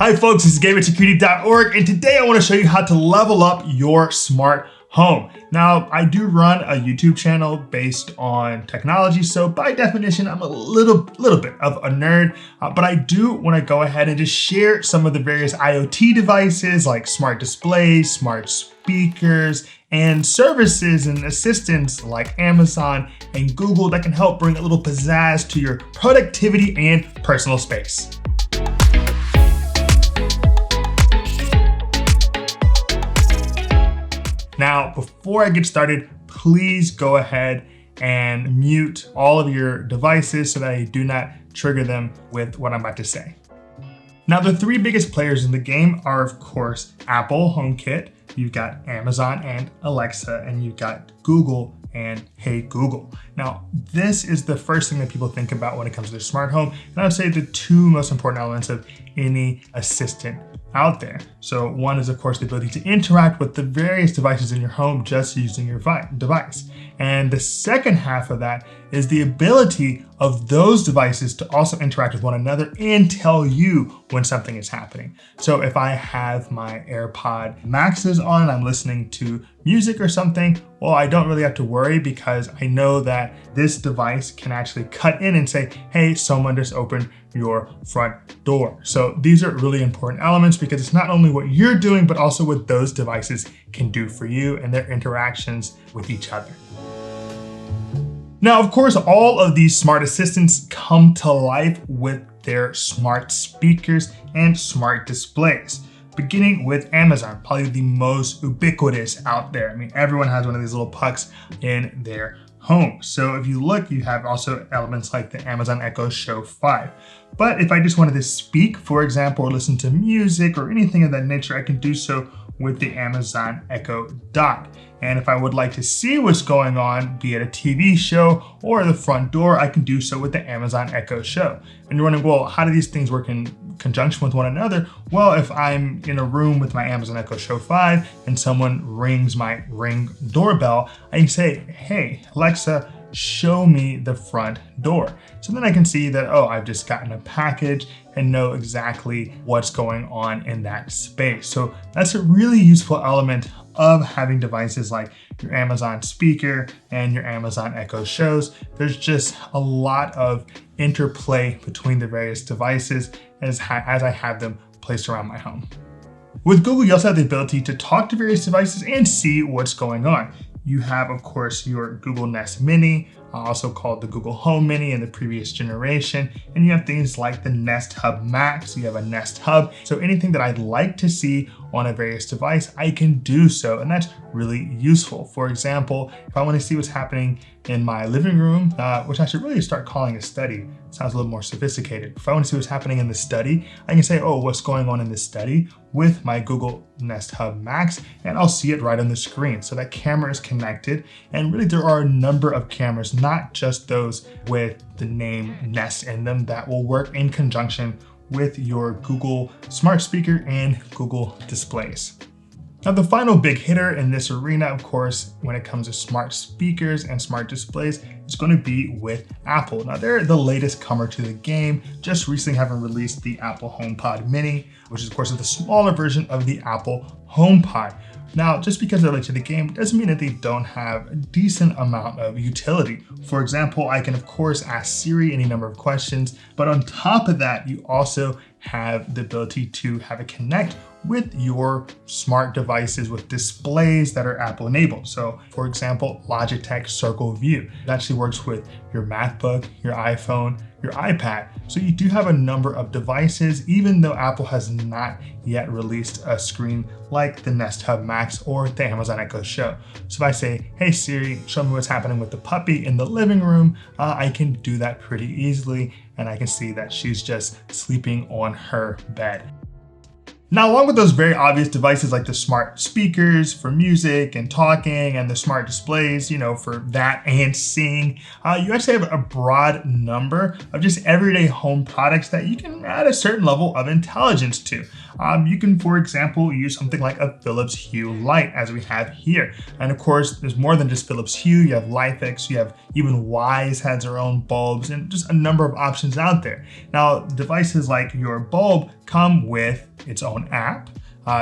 Hi folks, this is Gabe at Security.org, and today I want to show you how to level up your smart home. Now, I do run a YouTube channel based on technology, so by definition, I'm a little bit of a nerd, but I do want to go ahead and just share some of the various IoT devices like smart displays, smart speakers, and services and assistants like Amazon and Google that can help bring a little pizzazz to your productivity and personal space. Now, before I get started, please go ahead and mute all of your devices so that I do not trigger them with what I'm about to say. Now, the three biggest players in the game are, of course, Apple HomeKit, you've got Amazon and Alexa, and you've got Google and Hey Google. Now, this is the first thing that people think about when it comes to their smart home, and I would say the two most important elements of any assistant out there. So one is, of course, the ability to interact with the various devices in your home just using your device. And the second half of that is the ability of those devices to also interact with one another and tell you when something is happening. So if I have my AirPod Maxes on and I'm listening to music or something, well, I don't really have to worry because I know that this device can actually cut in and say, hey, someone just opened your front door. So these are really important elements because it's not only what you're doing, but also what those devices can do for you and their interactions with each other. Now, of course, all of these smart assistants come to life with their smart speakers and smart displays. Beginning with Amazon, probably the most ubiquitous out there. I mean, everyone has one of these little pucks in their home. So if you look, you have also elements like the Amazon Echo Show 5. But if I just wanted to speak, for example, or listen to music or anything of that nature, I can do so with the Amazon Echo Dot. And if I would like to see what's going on, be it a TV show or the front door, I can do so with the Amazon Echo Show. And you're wondering, well, how do these things work in conjunction with one another? Well, if I'm in a room with my Amazon Echo Show 5 and someone rings my Ring doorbell, I can say, hey, Alexa, show me the front door. So then I can see that, oh, I've just gotten a package and know exactly what's going on in that space. So that's a really useful element of having devices like your Amazon speaker and your Amazon Echo Shows. There's just a lot of interplay between the various devices as I have them placed around my home. With Google, you also have the ability to talk to various devices and see what's going on. You have, of course, your Google Nest Mini, also called the Google Home Mini in the previous generation. And you have things like the Nest Hub Max, you have a Nest Hub. So anything that I'd like to see on a various device, I can do so. And that's really useful. For example, if I want to see what's happening in my living room, which I should really start calling a study, it sounds a little more sophisticated. If I want to see what's happening in the study, I can say, oh, what's going on in the study with my Google Nest Hub Max, and I'll see it right on the screen. So that camera is connected. And really there are a number of cameras, not just those with the name Nest in them, that will work in conjunction with your Google smart speaker and Google displays. Now, the final big hitter in this arena, of course, when it comes to smart speakers and smart displays, is going to be with Apple. Now, they're the latest comer to the game, just recently having released the Apple HomePod Mini, which is, of course, the smaller version of the Apple HomePod. Now, just because they're late to the game doesn't mean that they don't have a decent amount of utility. For example, I can, of course, ask Siri any number of questions, but on top of that, you also have the ability to have it connect with your smart devices with displays that are Apple enabled. So for example, Logitech Circle View. It actually works with your MacBook, your iPhone, your iPad. So you do have a number of devices, even though Apple has not yet released a screen like the Nest Hub Max or the Amazon Echo Show. So if I say, hey Siri, show me what's happening with the puppy in the living room, I can do that pretty easily. And I can see that she's just sleeping on her bed. Now, along with those very obvious devices like the smart speakers for music and talking and the smart displays, for that and seeing, you actually have a broad number of just everyday home products that you can add a certain level of intelligence to. you can, for example, use something like a Philips Hue light as we have here. And of course, there's more than just Philips Hue. You have LIFX, you have even Wise has their own bulbs, and just a number of options out there. Now, devices like your bulb come with its own app.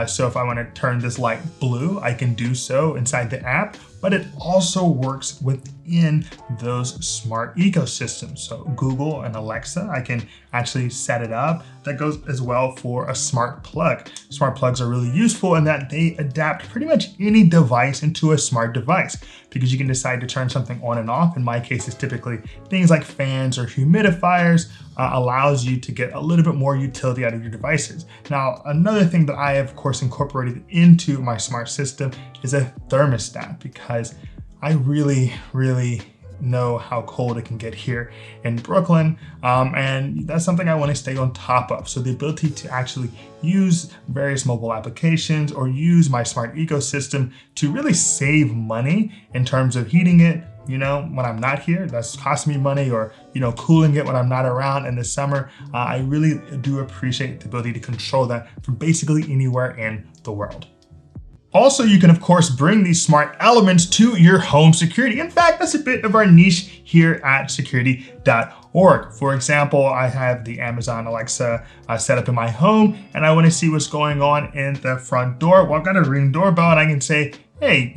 So if I want to turn this light blue, I can do so inside the app, but it also works within those smart ecosystems. So Google and Alexa, I can actually set it up. That goes as well for a smart plug. Smart plugs are really useful in that they adapt pretty much any device into a smart device, because you can decide to turn something on and off. In my case, it's typically things like fans or humidifiers. Allows you to get a little bit more utility out of your devices. Now, another thing that I have, of course, incorporated into my smart system is a thermostat, because I really know how cold it can get here in Brooklyn, and that's something I want to stay on top of. So the ability to actually use various mobile applications or use my smart ecosystem to really save money in terms of heating it, when I'm not here, that's costing me money, or, cooling it when I'm not around in the summer. I really do appreciate the ability to control that from basically anywhere in the world. Also, you can, of course, bring these smart elements to your home security. In fact, that's a bit of our niche here at Security.org. For example, I have the Amazon Alexa set up in my home, and I want to see what's going on in the front door. Well, I've got a Ring doorbell, and I can say, hey,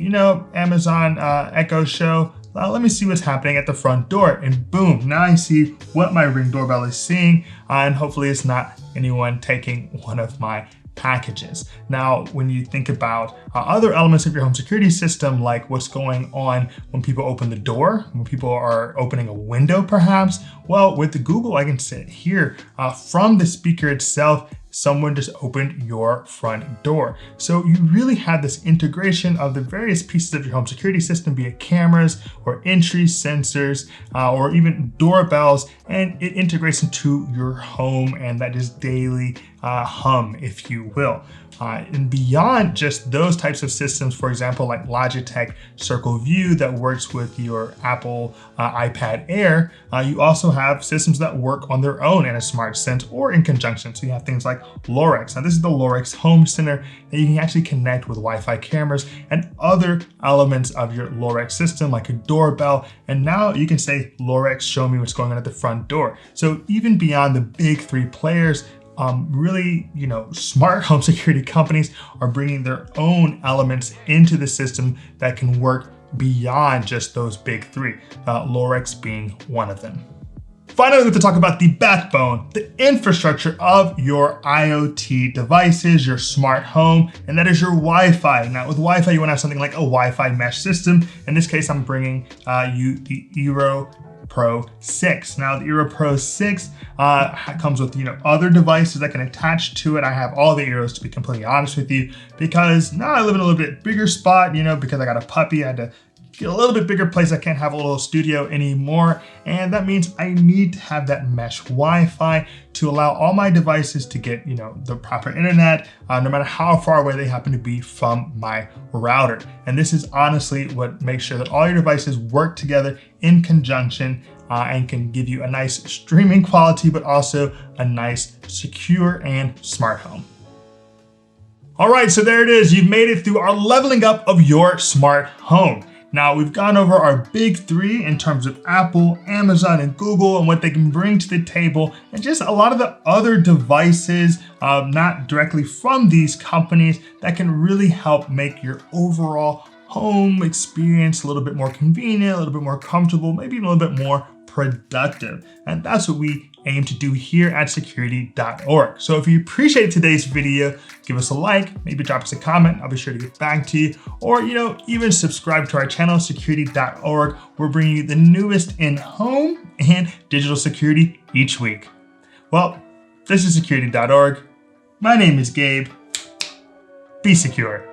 Amazon Echo Show, let me see what's happening at the front door. And boom, now I see what my Ring doorbell is seeing, and hopefully it's not anyone taking one of my packages. Now, when you think about other elements of your home security system, like what's going on when people open the door, when people are opening a window perhaps, well, with Google, I can sit here from the speaker itself, someone just opened your front door. So you really have this integration of the various pieces of your home security system, be it cameras or entry sensors or even doorbells, and it integrates into your home and that just daily hum, if you will. And beyond just those types of systems, for example, like Logitech Circle View that works with your Apple iPad Air, you also have systems that work on their own in a smart sense or in conjunction. So you have things like LIFX. Now this is the LIFX Home Center that you can actually connect with Wi-Fi cameras and other elements of your LIFX system like a doorbell. And now you can say, LIFX, show me what's going on at the front door. So even beyond the big three players, really, smart home security companies are bringing their own elements into the system that can work beyond just those big three, LIFX being one of them. Finally, we have to talk about the backbone, the infrastructure of your IoT devices, your smart home, and that is your Wi-Fi. Now with Wi-Fi, you want to have something like a Wi-Fi mesh system. In this case, I'm bringing you the Eero Pro 6. Now the Eero Pro 6 comes with other devices that can attach to it. I have all the Eeros, to be completely honest with you, because now I live in a little bit bigger spot, because I got a puppy. I had to get a little bit bigger place. I can't have a little studio anymore, and that means I need to have that mesh Wi-Fi to allow all my devices to get the proper internet, no matter how far away they happen to be from my router. And this is honestly what makes sure that all your devices work together in conjunction and can give you a nice streaming quality, but also a nice, secure, and smart home. All right, so there it is. You've made it through our leveling up of your smart home. Now, we've gone over our big three in terms of Apple, Amazon, and Google and what they can bring to the table, and just a lot of the other devices, not directly from these companies, that can really help make your overall home experience a little bit more convenient, a little bit more comfortable, maybe even a little bit more productive. And that's what we aim to do here at Security.org. So if you appreciated today's video, give us a like, maybe drop us a comment. I'll be sure to get back to you. Or, even subscribe to our channel, Security.org. We're bringing you the newest in home and digital security each week. Well, this is Security.org. My name is Gabe. Be secure.